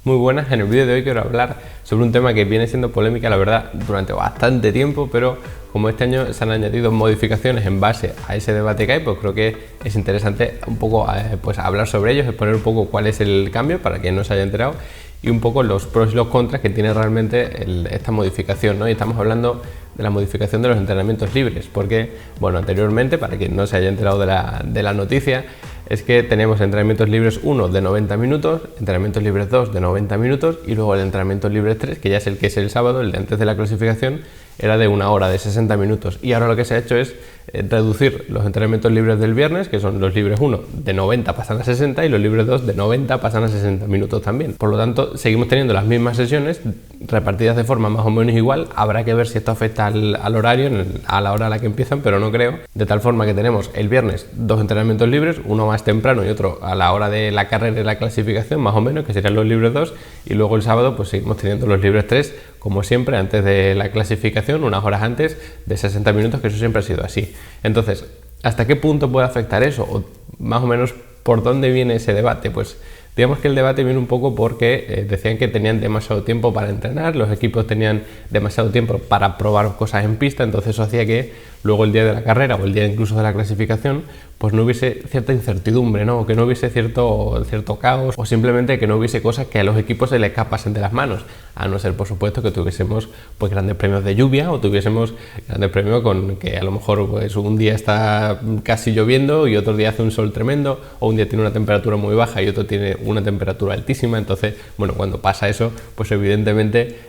Muy buenas, en el vídeo de hoy quiero hablar sobre un tema que viene siendo polémica, la verdad, durante bastante tiempo, pero como este año se han añadido modificaciones en base a ese debate que hay, pues creo que es interesante un poco pues hablar sobre ellos, exponer un poco cuál es el cambio para quien no se haya enterado y un poco los pros y los contras que tiene realmente esta modificación, ¿no? Y estamos hablando de la modificación de los entrenamientos libres, porque, bueno, anteriormente, para quien no se haya enterado de la noticia, es que teníamos entrenamientos libres 1 de 90 minutos, entrenamientos libres 2 de 90 minutos y luego el entrenamiento libre 3, que ya es el que es el sábado, el de antes de la clasificación, era de 1 hora, de 60 minutos. Y ahora lo que se ha hecho es reducir los entrenamientos libres del viernes, que son los libres 1 de 90 pasan a 60 y los libres 2 de 90 pasan a 60 minutos también. Por lo tanto, seguimos teniendo las mismas sesiones repartidas de forma más o menos igual. Habrá que ver si esto afecta al horario, a la hora a la que empiezan, pero no creo. De tal forma que tenemos el viernes 2 entrenamientos libres, uno más temprano y otro a la hora de la carrera y la clasificación, más o menos, que serían los libres 2, y luego el sábado pues seguimos teniendo los libres 3, como siempre, antes de la clasificación, unas horas antes, de 60 minutos, que eso siempre ha sido así. Entonces, ¿hasta qué punto puede afectar eso? O más o menos, ¿por dónde viene ese debate? Pues digamos que el debate viene un poco porque decían que tenían demasiado tiempo para entrenar, los equipos tenían demasiado tiempo para probar cosas en pista, entonces eso hacía que luego el día de la carrera o el día incluso de la clasificación pues no hubiese cierta incertidumbre, ¿no? O que no hubiese cierto caos, o simplemente que no hubiese cosas que a los equipos se les escapasen de las manos, a no ser por supuesto que tuviésemos pues grandes premios de lluvia o tuviésemos grandes premios con que a lo mejor pues un día está casi lloviendo y otro día hace un sol tremendo, o un día tiene una temperatura muy baja y otro tiene una temperatura altísima. Entonces, bueno, cuando pasa eso, pues evidentemente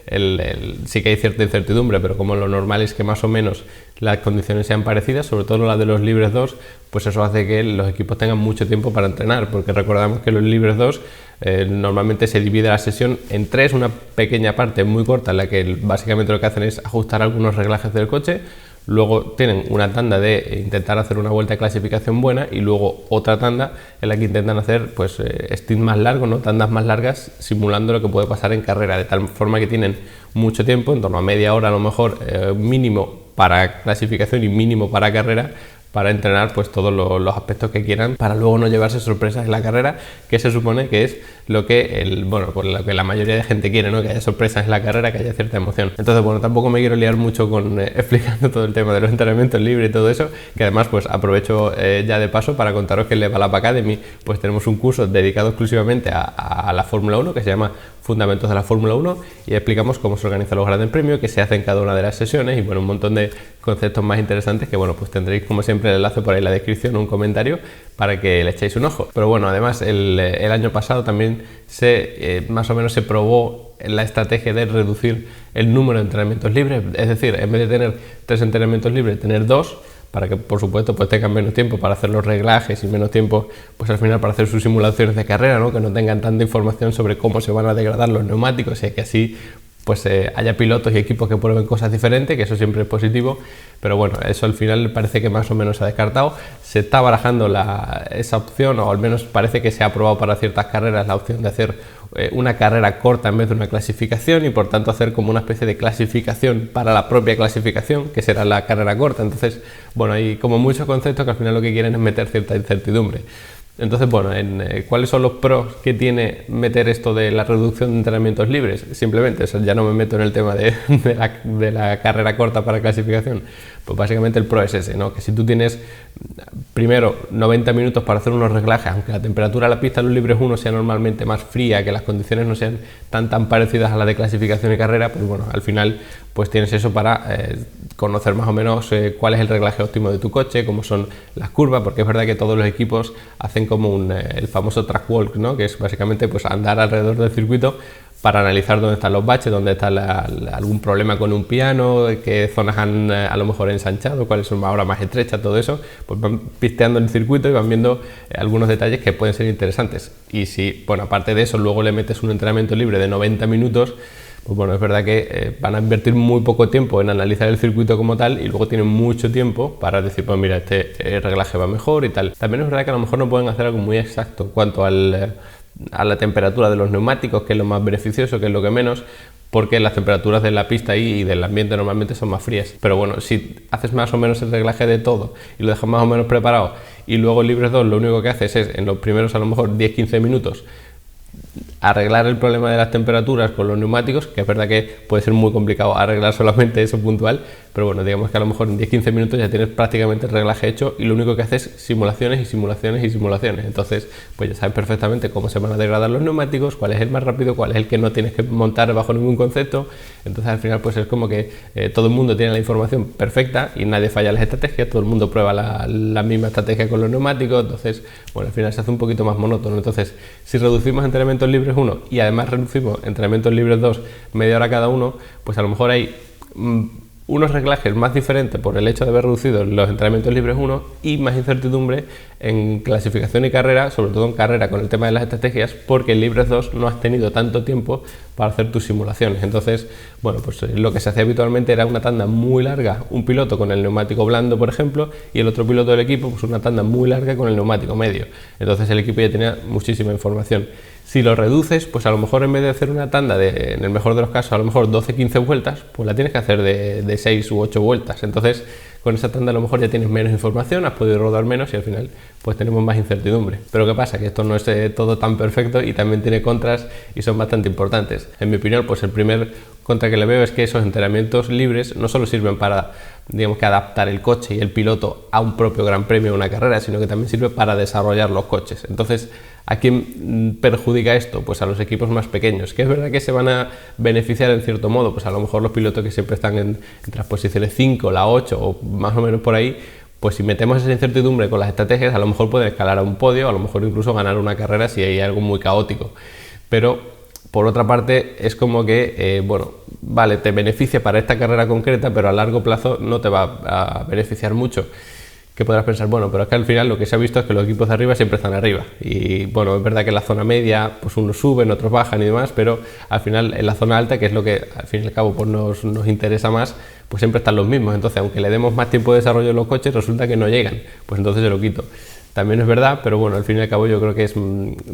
sí que hay cierta incertidumbre, pero como lo normal es que más o menos las condiciones sean parecidas, sobre todo las de los libres 2, pues eso hace que los equipos tengan mucho tiempo para entrenar, porque recordamos que los libres 2 normalmente se divide la sesión en 3, una pequeña parte muy corta en la que básicamente lo que hacen es ajustar algunos reglajes del coche. Luego tienen una tanda de intentar hacer una vuelta de clasificación buena y luego otra tanda en la que intentan hacer pues stints más largos, ¿no? Tandas más largas, simulando lo que puede pasar en carrera, de tal forma que tienen mucho tiempo, en torno a media hora a lo mejor, mínimo para clasificación y mínimo para carrera, para entrenar pues todos los aspectos que quieran, para luego no llevarse sorpresas en la carrera, que se supone que es lo que pues lo que la mayoría de gente quiere, ¿no? Que haya sorpresas en la carrera, que haya cierta emoción. Entonces, bueno, tampoco me quiero liar mucho con explicando todo el tema de los entrenamientos libres y todo eso, que además pues aprovecho ya de paso para contaros que en Level Up Academy pues tenemos un curso dedicado exclusivamente a la Fórmula 1, que se llama Fundamentos de la Fórmula 1, y explicamos cómo se organizan los grandes premios, qué se hace en cada una de las sesiones y bueno, un montón de conceptos más interesantes que bueno, pues tendréis como siempre el enlace por ahí en la descripción o un comentario para que le echéis un ojo. Pero bueno, además el año pasado también más o menos se probó la estrategia de reducir el número de entrenamientos libres, es decir, en vez de tener 3 entrenamientos libres, tener 2, para que por supuesto pues tengan menos tiempo para hacer los reglajes y menos tiempo pues al final para hacer sus simulaciones de carrera, ¿no? Que no tengan tanta información sobre cómo se van a degradar los neumáticos y que así pues haya pilotos y equipos que prueben cosas diferentes, que eso siempre es positivo, pero bueno, eso al final parece que más o menos se ha descartado. Se está barajando esa opción, o al menos parece que se ha aprobado para ciertas carreras la opción de hacer una carrera corta en vez de una clasificación, y por tanto hacer como una especie de clasificación para la propia clasificación, que será la carrera corta. Entonces, bueno, hay como muchos conceptos que al final lo que quieren es meter cierta incertidumbre. Entonces, bueno, ¿cuáles son los pros que tiene meter esto de la reducción de entrenamientos libres? Simplemente, o sea, ya no me meto en el tema de la carrera corta para clasificación. Pues básicamente el pro es ese, ¿no? Que si tú tienes primero 90 minutos para hacer unos reglajes, aunque la temperatura de la pista en los libres 1 sea normalmente más fría, que las condiciones no sean tan parecidas a las de clasificación y carrera, pues bueno, al final pues tienes eso para conocer más o menos cuál es el reglaje óptimo de tu coche, cómo son las curvas, porque es verdad que todos los equipos hacen como el famoso track walk, ¿no? Que es básicamente pues andar alrededor del circuito para analizar dónde están los baches, dónde está algún problema con un piano, qué zonas han a lo mejor ensanchado, cuáles son ahora más estrechas, todo eso, pues van pisteando el circuito y van viendo algunos detalles que pueden ser interesantes. Y si, bueno, aparte de eso, luego le metes un entrenamiento libre de 90 minutos, pues bueno, es verdad que van a invertir muy poco tiempo en analizar el circuito como tal y luego tienen mucho tiempo para decir, pues mira, este reglaje va mejor y tal. También es verdad que a lo mejor no pueden hacer algo muy exacto en cuanto a la temperatura de los neumáticos, que es lo más beneficioso, que es lo que menos, porque las temperaturas de la pista y del ambiente normalmente son más frías. Pero bueno, si haces más o menos el reglaje de todo y lo dejas más o menos preparado, y luego el Libres 2 lo único que haces es en los primeros a lo mejor 10-15 minutos arreglar el problema de las temperaturas con los neumáticos, que es verdad que puede ser muy complicado arreglar solamente eso puntual, pero bueno, digamos que a lo mejor en 10-15 minutos ya tienes prácticamente el reglaje hecho y lo único que haces es simulaciones y simulaciones y simulaciones. Entonces, pues ya sabes perfectamente cómo se van a degradar los neumáticos, cuál es el más rápido, cuál es el que no tienes que montar bajo ningún concepto. Entonces, al final, pues es como que todo el mundo tiene la información perfecta y nadie falla las estrategias, todo el mundo prueba la misma estrategia con los neumáticos. Entonces, bueno, al final se hace un poquito más monótono. Entonces, si reducimos entrenamientos libres 1 y además reducimos entrenamientos libres 2 media hora cada uno, pues a lo mejor hay unos reglajes más diferentes por el hecho de haber reducido los entrenamientos libres 1 y más incertidumbre en clasificación y carrera, sobre todo en carrera con el tema de las estrategias, porque en libres 2 no has tenido tanto tiempo para hacer tus simulaciones. Entonces, bueno, pues lo que se hacía habitualmente era una tanda muy larga, un piloto con el neumático blando, por ejemplo, y el otro piloto del equipo, pues una tanda muy larga con el neumático medio. Entonces el equipo ya tenía muchísima información. Si lo reduces, pues a lo mejor en vez de hacer una tanda de, en el mejor de los casos, a lo mejor 12-15 vueltas, pues la tienes que hacer de 6 u 8 vueltas. Entonces, con esa tanda a lo mejor ya tienes menos información, has podido rodar menos y al final pues tenemos más incertidumbre. Pero ¿qué pasa? Que esto no es todo tan perfecto y también tiene contras y son bastante importantes. En mi opinión, pues el primer contra que le veo es que esos entrenamientos libres no solo sirven para, digamos, que adaptar el coche y el piloto a un propio gran premio o una carrera, sino que también sirve para desarrollar los coches. Entonces, ¿a quién perjudica esto? Pues a los equipos más pequeños, que es verdad que se van a beneficiar en cierto modo, pues a lo mejor los pilotos que siempre están entre las posiciones 5, la 8 o más o menos por ahí, pues si metemos esa incertidumbre con las estrategias, a lo mejor pueden escalar a un podio, a lo mejor incluso ganar una carrera si hay algo muy caótico. Pero por otra parte es como que, bueno, vale, te beneficia para esta carrera concreta, pero a largo plazo no te va a beneficiar mucho. Que podrás pensar, bueno, pero es que al final lo que se ha visto es que los equipos de arriba siempre están arriba. Y bueno, es verdad que en la zona media, pues unos suben, otros bajan y demás, pero al final en la zona alta, que es lo que al fin y al cabo pues nos interesa más, pues siempre están los mismos. Entonces, aunque le demos más tiempo de desarrollo a los coches, resulta que no llegan. Pues entonces se lo quito. También es verdad, pero bueno, al fin y al cabo yo creo que es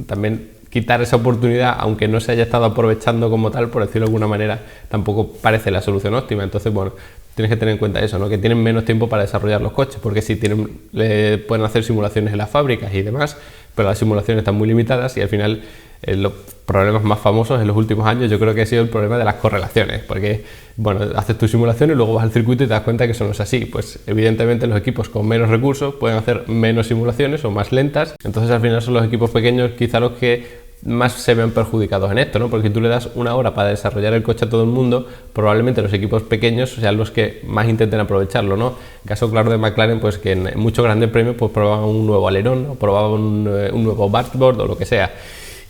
también quitar esa oportunidad, aunque no se haya estado aprovechando como tal, por decirlo de alguna manera, tampoco parece la solución óptima. Entonces, bueno, tienes que tener en cuenta eso, ¿no? Que tienen menos tiempo para desarrollar los coches, porque sí pueden hacer simulaciones en las fábricas y demás, pero las simulaciones están muy limitadas y al final los problemas más famosos en los últimos años yo creo que ha sido el problema de las correlaciones, porque bueno, haces tu simulación y luego vas al circuito y te das cuenta que eso no es así. Pues evidentemente los equipos con menos recursos pueden hacer menos simulaciones o más lentas, entonces al final son los equipos pequeños quizá los que más se ven perjudicados en esto, ¿no? Porque si tú le das una hora para desarrollar el coche a todo el mundo, probablemente los equipos pequeños sean los que más intenten aprovecharlo, ¿no? Caso claro de McLaren, pues que en muchos grandes premios pues probaban un nuevo alerón, o probaban un nuevo backboard o lo que sea.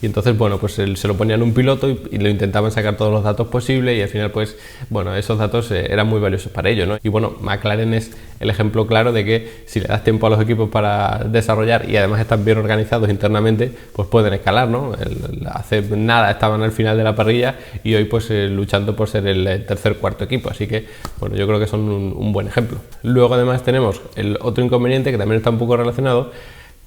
Y entonces, bueno, pues se lo ponían un piloto y lo intentaban sacar todos los datos posibles y al final, pues, bueno, esos datos eran muy valiosos para ellos, ¿no? Y bueno, McLaren es el ejemplo claro de que si le das tiempo a los equipos para desarrollar y además están bien organizados internamente, pues pueden escalar, ¿no? Hace nada estaban al final de la parrilla y hoy pues luchando por ser el tercer, cuarto equipo, así que, bueno, yo creo que son un buen ejemplo. Luego además tenemos el otro inconveniente que también está un poco relacionado,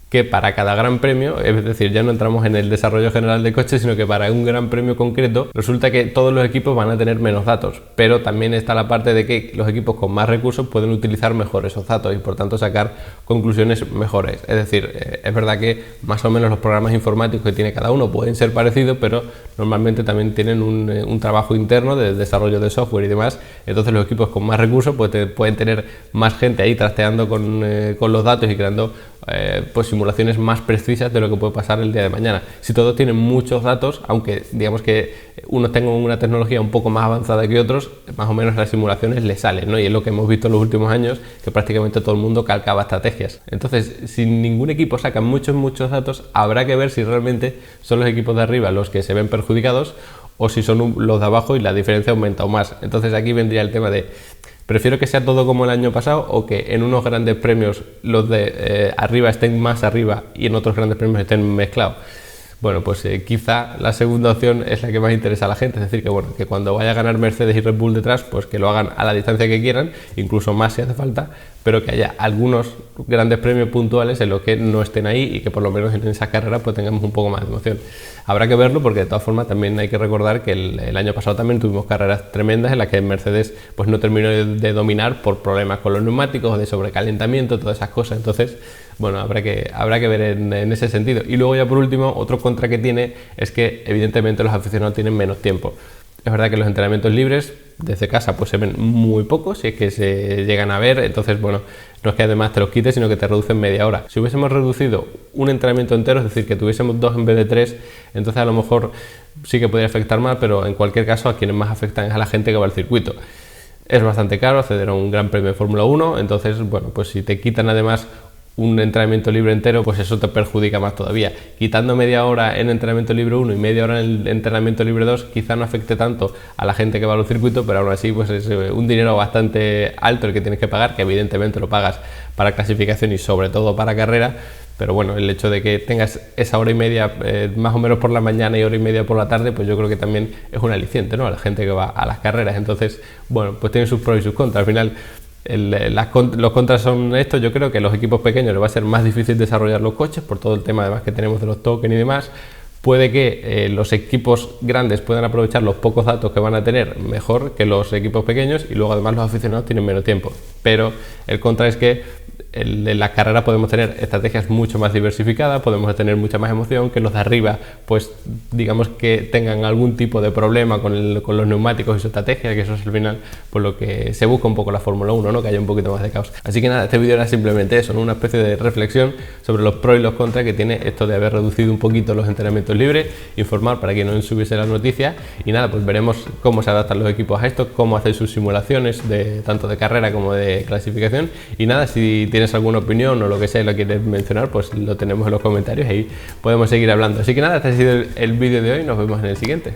que para cada gran premio, es decir, ya no entramos en el desarrollo general de coches, sino que para un gran premio concreto resulta que todos los equipos van a tener menos datos, pero también está la parte de que los equipos con más recursos pueden utilizar mejor esos datos y por tanto sacar conclusiones mejores. Es decir, es verdad que más o menos los programas informáticos que tiene cada uno pueden ser parecidos, pero normalmente también tienen un trabajo interno de desarrollo de software y demás. Entonces los equipos con más recursos pues pueden tener más gente ahí trasteando con los datos y creando pues simulaciones más precisas de lo que puede pasar el día de mañana. Si todos tienen muchos datos, aunque digamos que unos tengan una tecnología un poco más avanzada que otros, más o menos las simulaciones les salen, ¿no? Y es lo que hemos visto en los últimos años, que prácticamente todo el mundo calcaba estrategias. Entonces, si ningún equipo saca muchos datos, habrá que ver si realmente son los equipos de arriba los que se ven perjudicados o si son los de abajo y la diferencia aumenta aún más. Entonces aquí vendría el tema de: prefiero que sea todo como el año pasado o que en unos grandes premios los de arriba estén más arriba y en otros grandes premios estén mezclados. Bueno, pues quizá la segunda opción es la que más interesa a la gente, es decir, que bueno, que cuando vaya a ganar Mercedes y Red Bull detrás, pues que lo hagan a la distancia que quieran, incluso más si hace falta, pero que haya algunos grandes premios puntuales en los que no estén ahí y que por lo menos en esa carrera pues tengamos un poco más de emoción. Habrá que verlo porque de todas formas también hay que recordar que el año pasado también tuvimos carreras tremendas en las que Mercedes pues no terminó de dominar por problemas con los neumáticos, de sobrecalentamiento, todas esas cosas. Entonces, bueno, habrá que ver en ese sentido. Y luego ya por último, otro contra que tiene es que evidentemente los aficionados tienen menos tiempo. Es verdad que los entrenamientos libres desde casa pues se ven muy pocos, si es que se llegan a ver, entonces bueno, no es que además te los quites, sino que te reducen media hora. Si hubiésemos reducido un entrenamiento entero, es decir, que tuviésemos 2 en vez de 3, entonces a lo mejor sí que podría afectar más, pero en cualquier caso a quienes más afectan es a la gente que va al circuito. Es bastante caro acceder a un gran premio de Fórmula 1, entonces bueno, pues si te quitan además un entrenamiento libre entero, pues eso te perjudica más todavía. Quitando media hora en entrenamiento libre 1 y media hora en el entrenamiento libre 2, quizá no afecte tanto a la gente que va a los circuitos, pero aún así pues es un dinero bastante alto el que tienes que pagar, que evidentemente lo pagas para clasificación y sobre todo para carrera. Pero bueno, el hecho de que tengas esa hora y media más o menos por la mañana y hora y media por la tarde, pues yo creo que también es un aliciente, ¿no?, a la gente que va a las carreras. Entonces, bueno, pues tiene sus pros y sus contras. Al final, los contras son estos. Yo creo que a los equipos pequeños les va a ser más difícil desarrollar los coches por todo el tema además que tenemos de los tokens y demás. Puede que los equipos grandes puedan aprovechar los pocos datos que van a tener mejor que los equipos pequeños, y luego además los aficionados tienen menos tiempo. Pero el contra es que en la carrera podemos tener estrategias mucho más diversificadas, podemos tener mucha más emoción, que los de arriba pues digamos que tengan algún tipo de problema con los neumáticos y su estrategia, que eso es al final por lo que se busca un poco la Fórmula 1, ¿no?, que haya un poquito más de caos. Así que nada, este vídeo era simplemente eso, ¿no?, una especie de reflexión sobre los pros y los contras que tiene esto de haber reducido un poquito los entrenamientos libres, informar para que no subiese las noticias, y nada, pues veremos cómo se adaptan los equipos a esto, cómo hacen sus simulaciones tanto de carrera como de clasificación. Y nada, si tienes alguna opinión o lo que sea y lo quieres mencionar, pues lo tenemos en los comentarios y ahí podemos seguir hablando. Así que nada, este ha sido el vídeo de hoy, nos vemos en el siguiente.